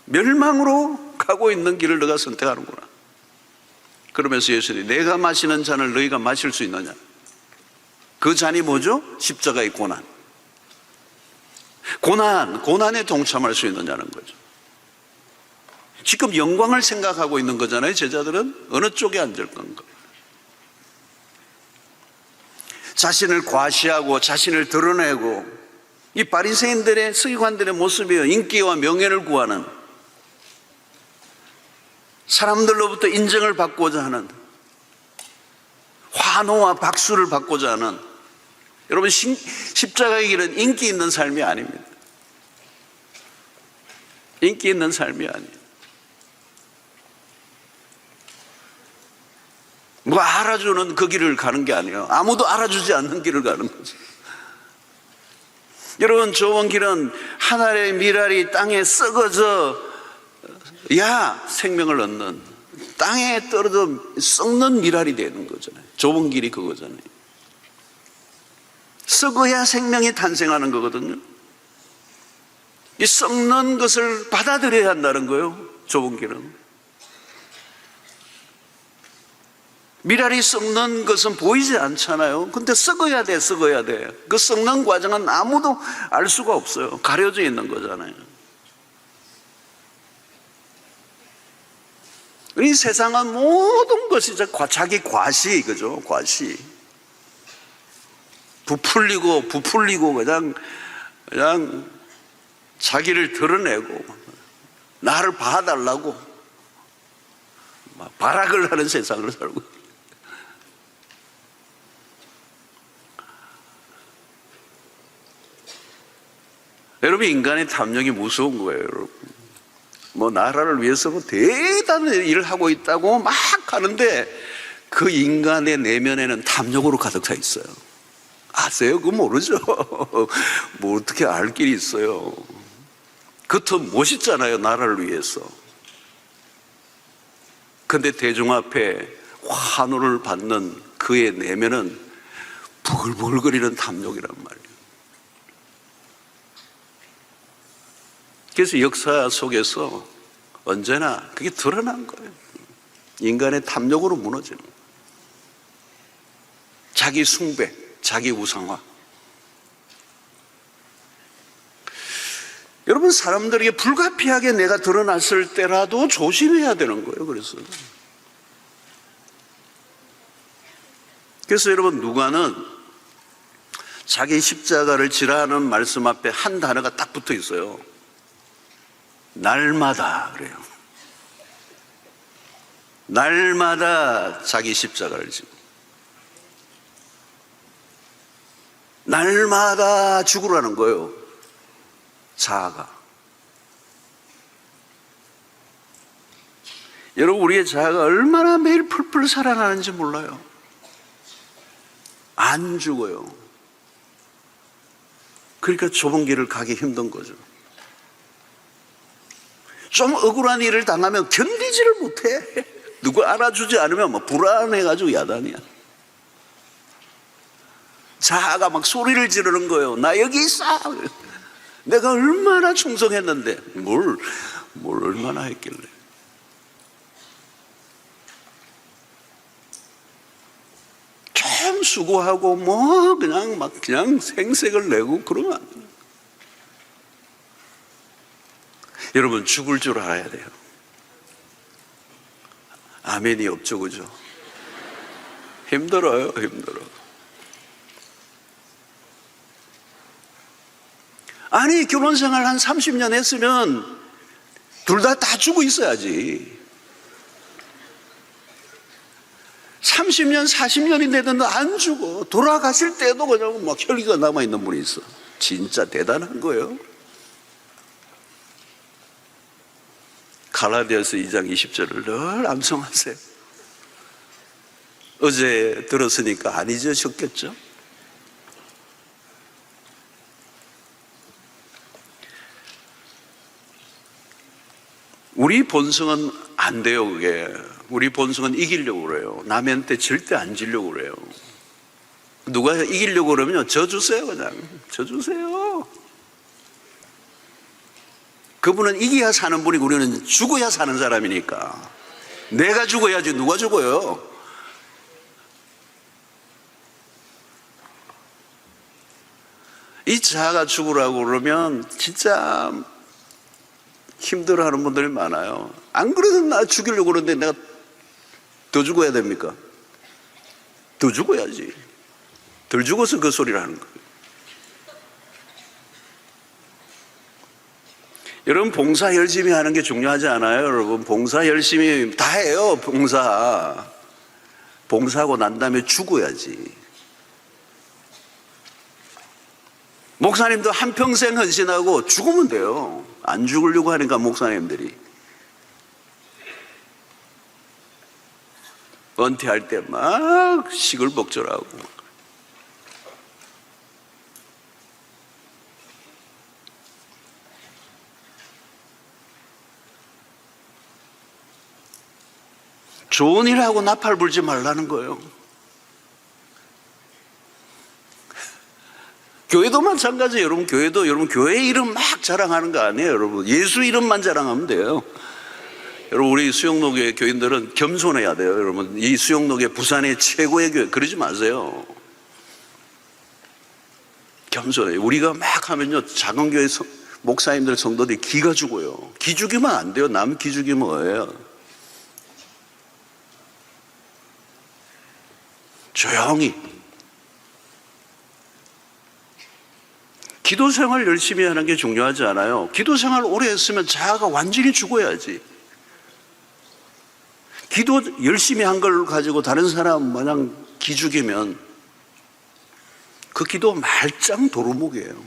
Speaker 1: 멸망으로 가고 있는 길을 너가 선택하는구나. 그러면서 예수님이 내가 마시는 잔을 너희가 마실 수 있느냐? 그 잔이 뭐죠? 십자가의 고난. 고난에 동참할 수 있느냐는 거죠. 지금 영광을 생각하고 있는 거잖아요. 제자들은 어느 쪽에 앉을 건가? 자신을 과시하고 자신을 드러내고 이 바리새인들의 서기관들의 모습이에요. 인기와 명예를 구하는, 사람들로부터 인정을 받고자 하는, 환호와 박수를 받고자 하는. 여러분, 십자가의 길은 인기 있는 삶이 아닙니다. 인기 있는 삶이 아니에요. 뭐 알아주는 그 길을 가는 게 아니에요. 아무도 알아주지 않는 길을 가는 거죠. 여러분, 좁은 길은 하늘의 미랄이 땅에 썩어져 야 생명을 얻는, 땅에 떨어져 썩는 미랄이 되는 거잖아요. 좁은 길이 그거잖아요. 썩어야 생명이 탄생하는 거거든요. 이 썩는 것을 받아들여야 한다는 거예요. 좁은 길은. 미랄이 썩는 것은 보이지 않잖아요. 근데 썩어야 돼. 그 썩는 과정은 아무도 알 수가 없어요. 가려져 있는 거잖아요. 이 세상은 모든 것이 자기 과시, 그죠? 과시. 부풀리고 그냥 자기를 드러내고 나를 봐달라고 발악을 하는 세상을 살고. 여러분, 인간의 탐욕이 무서운 거예요, 여러분. 뭐 나라를 위해서 뭐 대단한 일을 하고 있다고 막 하는데 그 인간의 내면에는 탐욕으로 가득 차 있어요. 아세요? 그거 모르죠. 뭐 어떻게 알 길이 있어요. 겉은 멋있잖아요, 나라를 위해서. 근데 대중 앞에 환호를 받는 그의 내면은 부글부글거리는 탐욕이란 말이에요. 그래서 역사 속에서 언제나 그게 드러난 거예요. 인간의 탐욕으로 무너지는 거예요. 자기 숭배, 자기 우상화. 여러분, 사람들에게 불가피하게 내가 드러났을 때라도 조심해야 되는 거예요. 그래서 여러분, 누가는 자기 십자가를 지라는 말씀 앞에 한 단어가 딱 붙어 있어요. 날마다 그래요. 날마다 자기 십자가를 지고 날마다 죽으라는 거예요. 자아가. 여러분, 우리의 자아가 얼마나 매일 풀풀 살아나는지 몰라요. 안 죽어요. 그러니까 좁은 길을 가기 힘든 거죠. 좀 억울한 일을 당하면 견디지를 못해. 누구 알아주지 않으면 뭐 불안해가지고 야단이야. 자아가 막 소리를 지르는 거예요. 나 여기 있어. 내가 얼마나 충성했는데. 뭘 얼마나 했길래. 좀 수고하고 뭐 그냥 생색을 내고 그러면 안 돼요. 여러분, 죽을 줄 알아야 돼요. 아멘이 없죠, 그죠? 힘들어요, 힘들어. 아니, 결혼 생활 한 30년 했으면 둘 다 죽어 있어야지. 30년, 40년이 되는데 안 죽어. 돌아가실 때도 그냥 막 혈기가 남아있는 분이 있어. 진짜 대단한 거예요. 갈라디아서 2장 20절을 늘 암송하세요. 어제 들었으니까 안 잊으셨겠죠? 우리 본성은 안 돼요, 그게. 우리 본성은 이기려고 그래요. 남한테 절대 안 지려고 그래요. 누가 이기려고 그러면요, 져주세요, 그냥. 져주세요. 그분은 이겨야 사는 분이고 우리는 죽어야 사는 사람이니까. 내가 죽어야지 누가 죽어요? 이 자아가 죽으라고 그러면 진짜 힘들어하는 분들이 많아요. 안 그래도 나 죽이려고 그러는데 내가 더 죽어야 됩니까? 더 죽어야지. 덜 죽어서 그 소리를 하는 거예요. 여러분, 봉사 열심히 하는 게 중요하지 않아요? 여러분, 봉사 열심히 다 해요. 봉사하고 난 다음에 죽어야지. 목사님도 한평생 헌신하고 죽으면 돼요. 안 죽으려고 하니까 목사님들이 은퇴할 때 막 시끌벅적하고. 좋은 일 하고 나팔 불지 말라는 거예요. 교회도 마찬가지예요. 여러분, 여러분 교회 이름 막 자랑하는 거 아니에요. 여러분, 예수 이름만 자랑하면 돼요. 여러분, 우리 수영로교회 교인들은 겸손해야 돼요. 여러분, 이 수영로교회 부산의 최고의 교회, 그러지 마세요. 겸손해요. 우리가 막 하면요, 작은 교회 목사님들 성도들이 기가 죽어요. 기 죽이면 안 돼요. 남 기 죽이면 뭐예요? 조용히. 기도 생활 열심히 하는 게 중요하지 않아요. 기도 생활 오래 했으면 자아가 완전히 죽어야지. 기도 열심히 한 걸 가지고 다른 사람 마냥 기죽이면 그 기도 말짱 도루묵이에요.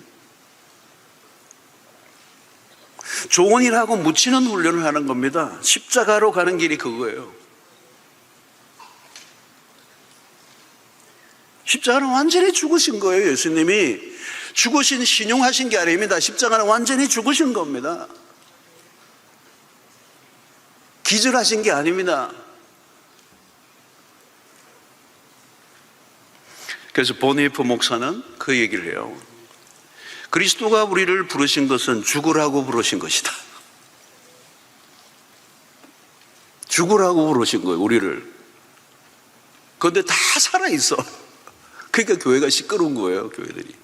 Speaker 1: 좋은 일하고 묻히는 훈련을 하는 겁니다. 십자가로 가는 길이 그거예요. 십자가는 완전히 죽으신 거예요. 예수님이 죽으신 신용하신 게 아닙니다. 십자가는 완전히 죽으신 겁니다. 기절하신 게 아닙니다. 그래서 보니프 목사는 그 얘기를 해요. 그리스도가 우리를 부르신 것은 죽으라고 부르신 것이다. 죽으라고 부르신 거예요, 우리를. 그런데 다 살아있어. 그러니까 교회가 시끄러운 거예요, 교회들이.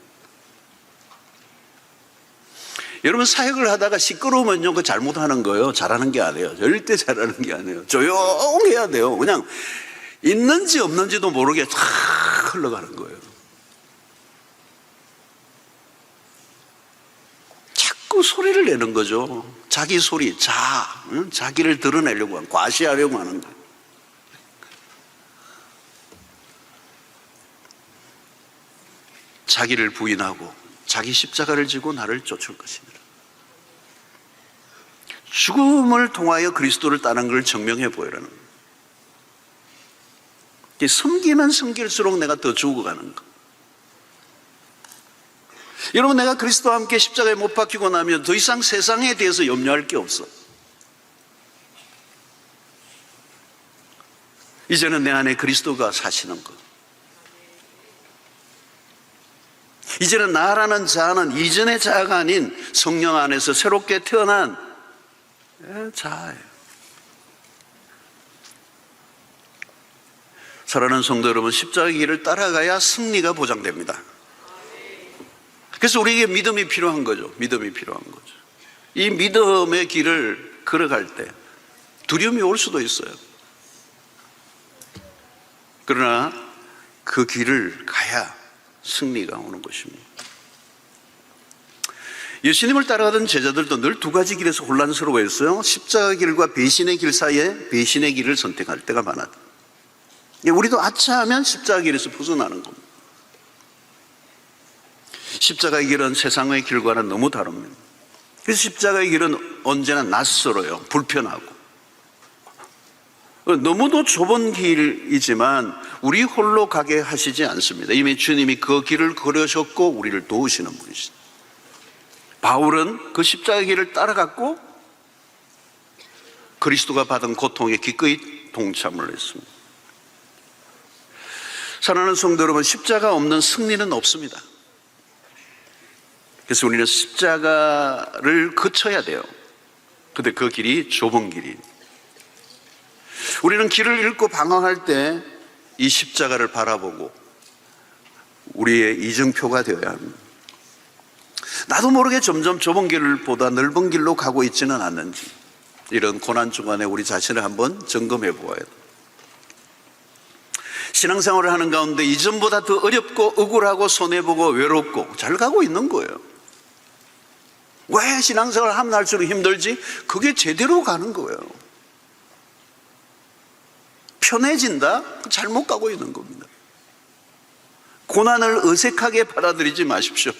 Speaker 1: 여러분, 사역을 하다가 시끄러우면요, 그 잘못하는 거예요. 잘하는 게 아니에요. 절대 잘하는 게 아니에요. 조용해야 돼요. 그냥 있는지 없는지도 모르게 탁 흘러가는 거예요. 자꾸 소리를 내는 거죠. 자기 소리, 자기를 드러내려고 하는, 과시하려고 하는 거예요. 자기를 부인하고 자기 십자가를 지고 나를 쫓을 것이니라. 죽음을 통하여 그리스도를 따르는 걸 증명해 보이라는 거예요. 섬기면 섬길수록 내가 더 죽어가는 거. 여러분, 내가 그리스도와 함께 십자가에 못 박히고 나면 더 이상 세상에 대해서 염려할 게 없어. 이제는 내 안에 그리스도가 사시는 것. 이제는 나라는 자아는 이전의 자아가 아닌 성령 안에서 새롭게 태어난 자아예요. 사랑하는 성도 여러분, 십자가의 길을 따라가야 승리가 보장됩니다. 그래서 우리에게 믿음이 필요한 거죠. 믿음이 필요한 거죠. 이 믿음의 길을 걸어갈 때 두려움이 올 수도 있어요. 그러나 그 길을 가야 승리가 오는 것입니다. 예수님을 따라가던 제자들도 늘 두 가지 길에서 혼란스러워했어요. 십자가 길과 배신의 길 사이에 배신의 길을 선택할 때가 많았다. 우리도 아차하면 십자가 길에서 벗어나는 겁니다. 십자가의 길은 세상의 길과는 너무 다릅니다. 그래서 십자가의 길은 언제나 낯설어요. 불편하고. 너무도 좁은 길이지만 우리 홀로 가게 하시지 않습니다. 이미 주님이 그 길을 걸으셨고 우리를 도우시는 분이시죠. 바울은 그 십자가 길을 따라갔고 그리스도가 받은 고통에 기꺼이 동참을 했습니다. 사랑하는 성도 여러분, 십자가 없는 승리는 없습니다. 그래서 우리는 십자가를 거쳐야 돼요. 근데 그 길이 좁은 길이에요. 우리는 길을 잃고 방황할 때 이 십자가를 바라보고 우리의 이정표가 되어야 합니다. 나도 모르게 점점 좁은 길을 보다 넓은 길로 가고 있지는 않는지, 이런 고난 중간에 우리 자신을 한번 점검해 보아야 돼요. 신앙생활을 하는 가운데 이전보다 더 어렵고 억울하고 손해보고 외롭고 잘 가고 있는 거예요. 왜 신앙생활을 하면 할수록 힘들지? 그게 제대로 가는 거예요. 편해진다? 잘못 가고 있는 겁니다. 고난을 어색하게 받아들이지 마십시오.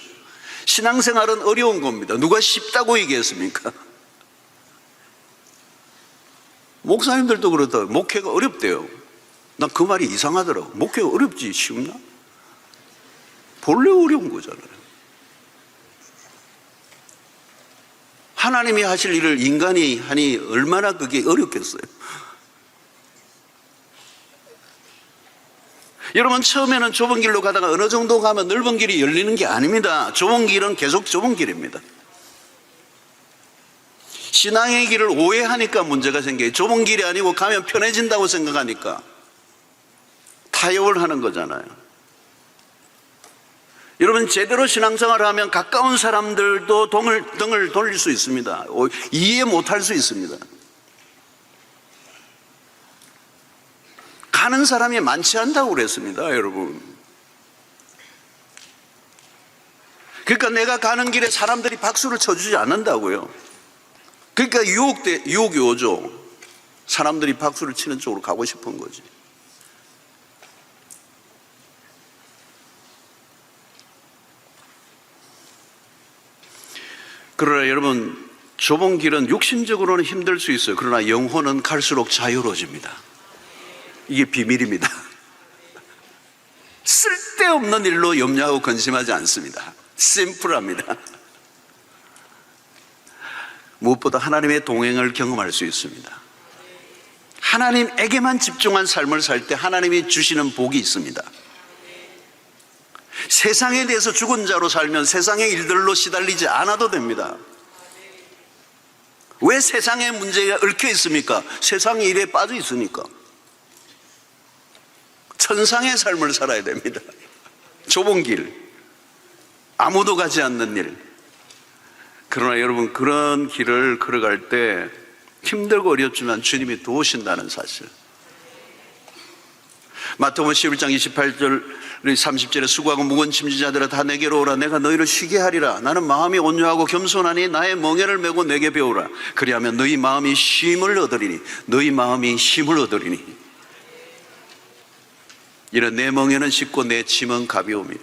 Speaker 1: 신앙생활은 어려운 겁니다. 누가 쉽다고 얘기했습니까? 목사님들도 그렇다. 목회가 어렵대요. 난 그 말이 이상하더라고. 목회가 어렵지 쉬웠나? 본래 어려운 거잖아요. 하나님이 하실 일을 인간이 하니 얼마나 그게 어렵겠어요. 여러분, 처음에는 좁은 길로 가다가 어느 정도 가면 넓은 길이 열리는 게 아닙니다. 좁은 길은 계속 좁은 길입니다. 신앙의 길을 오해하니까 문제가 생겨요. 좁은 길이 아니고 가면 편해진다고 생각하니까 타협을 하는 거잖아요. 여러분, 제대로 신앙생활을 하면 가까운 사람들도 등을 돌릴 수 있습니다. 이해 못할 수 있습니다. 가는 사람이 많지 않다고 그랬습니다, 여러분. 그러니까 내가 가는 길에 사람들이 박수를 쳐주지 않는다고요. 그러니까 유혹이 오죠. 사람들이 박수를 치는 쪽으로 가고 싶은 거지. 그러나 여러분, 좁은 길은 육신적으로는 힘들 수 있어요. 그러나 영혼은 갈수록 자유로워집니다. 이게 비밀입니다. 쓸데없는 일로 염려하고 근심하지 않습니다. 심플합니다. 무엇보다 하나님의 동행을 경험할 수 있습니다. 하나님에게만 집중한 삶을 살 때 하나님이 주시는 복이 있습니다. 세상에 대해서 죽은 자로 살면 세상의 일들로 시달리지 않아도 됩니다. 왜 세상의 문제가 얽혀 있습니까? 세상의 일에 빠져 있으니까. 천상의 삶을 살아야 됩니다. 좁은 길, 아무도 가지 않는 일. 그러나 여러분, 그런 길을 걸어갈 때 힘들고 어렵지만 주님이 도우신다는 사실. 마태복음 11장 28절 30절에 수고하고 무거운 짐지자들아 다 내게로 오라. 내가 너희를 쉬게 하리라. 나는 마음이 온유하고 겸손하니 나의 멍에를 메고 내게 배우라. 그리하면 너희 마음이 쉼을 얻으리니. 너희 마음이 쉼을 얻으리니. 이런 내 멍에는 쉽고 내 짐은 가벼움이라.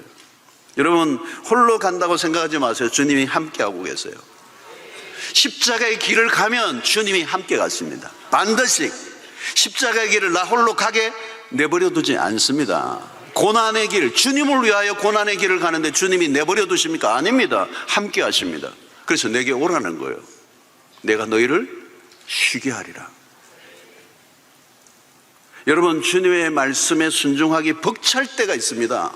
Speaker 1: 여러분, 홀로 간다고 생각하지 마세요. 주님이 함께하고 계세요. 십자가의 길을 가면 주님이 함께 갔습니다. 반드시 십자가의 길을 나 홀로 가게 내버려 두지 않습니다. 고난의 길, 주님을 위하여 고난의 길을 가는데 주님이 내버려 두십니까? 아닙니다. 함께 하십니다. 그래서 내게 오라는 거예요. 내가 너희를 쉬게 하리라. 여러분, 주님의 말씀에 순종하기 벅찰 때가 있습니다.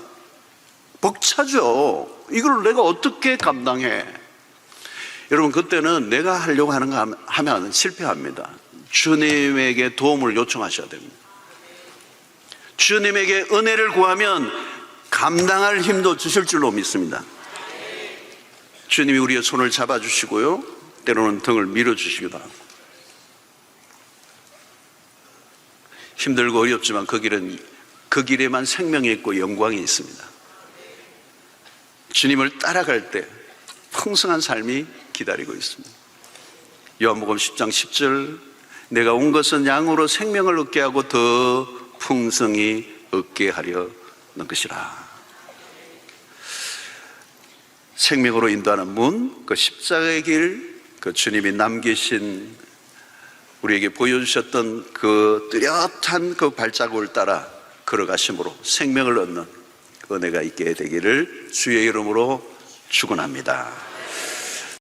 Speaker 1: 벅차죠. 이걸 내가 어떻게 감당해? 여러분, 그때는 내가 하려고 하는 거 하면 실패합니다. 주님에게 도움을 요청하셔야 됩니다. 주님에게 은혜를 구하면 감당할 힘도 주실 줄로 믿습니다. 주님이 우리의 손을 잡아주시고요, 때로는 등을 밀어주시기도 하고. 힘들고 어렵지만 그 길에만 생명이 있고 영광이 있습니다. 주님을 따라갈 때 풍성한 삶이 기다리고 있습니다. 요한복음 10장 10절, 내가 온 것은 양으로 생명을 얻게 하고 더 풍성히 얻게 하려는 것이라. 생명으로 인도하는 문, 그 십자가의 길, 그 주님이 남기신 우리에게 보여주셨던 그 뚜렷한 그 발자국을 따라 걸어가심으로 생명을 얻는 은혜가 있게 되기를 주의 이름으로 축원합니다.